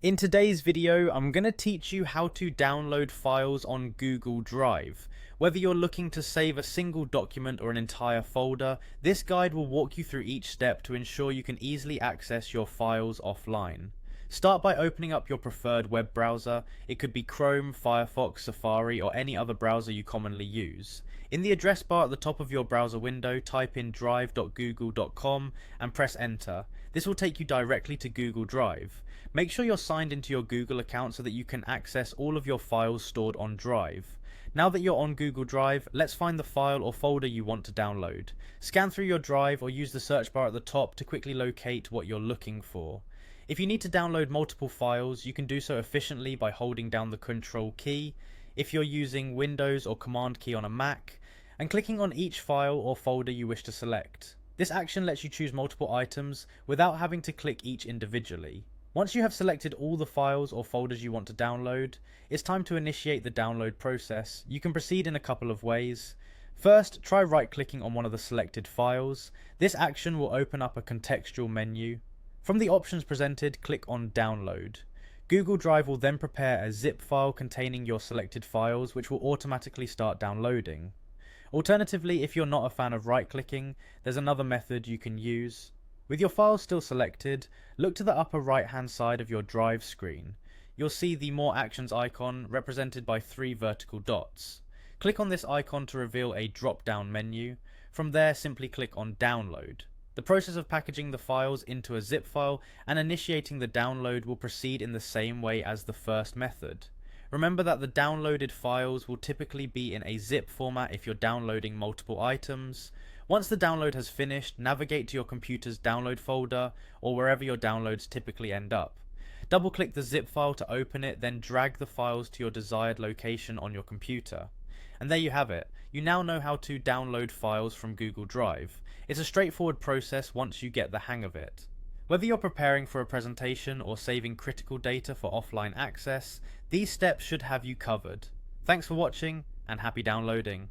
In today's video, I'm going to teach you how to download files on Google Drive. Whether you're looking to save a single document or an entire folder, this guide will walk you through each step to ensure you can easily access your files offline. Start by opening up your preferred web browser. It could be Chrome, Firefox, Safari, or any other browser you commonly use. In the address bar at the top of your browser window, type in drive.google.com and press enter. This will take you directly to Google Drive. Make sure you're signed into your Google account so that you can access all of your files stored on Drive. Now that you're on Google Drive, let's find the file or folder you want to download. Scan through your drive or use the search bar at the top to quickly locate what you're looking for. If you need to download multiple files, you can do so efficiently by holding down the Control key, if you're using Windows or Command key on a Mac, and clicking on each file or folder you wish to select. This action lets you choose multiple items without having to click each individually. Once you have selected all the files or folders you want to download, it's time to initiate the download process. You can proceed in a couple of ways. First, try right-clicking on one of the selected files. This action will open up a contextual menu. From the options presented, click on Download. Google Drive will then prepare a zip file containing your selected files, which will automatically start downloading. Alternatively, if you're not a fan of right-clicking, there's another method you can use. With your files still selected, look to the upper right-hand side of your Drive screen. You'll see the More Actions icon represented by 3 vertical dots. Click on this icon to reveal a drop-down menu. From there, simply click on Download. The process of packaging the files into a zip file and initiating the download will proceed in the same way as the first method. Remember that the downloaded files will typically be in a zip format if you're downloading multiple items. Once the download has finished, navigate to your computer's download folder or wherever your downloads typically end up. Double-click the zip file to open it, then drag the files to your desired location on your computer. And there you have it. You now know how to download files from Google Drive. It's a straightforward process once you get the hang of it. Whether you're preparing for a presentation or saving critical data for offline access, these steps should have you covered. Thanks for watching and happy downloading.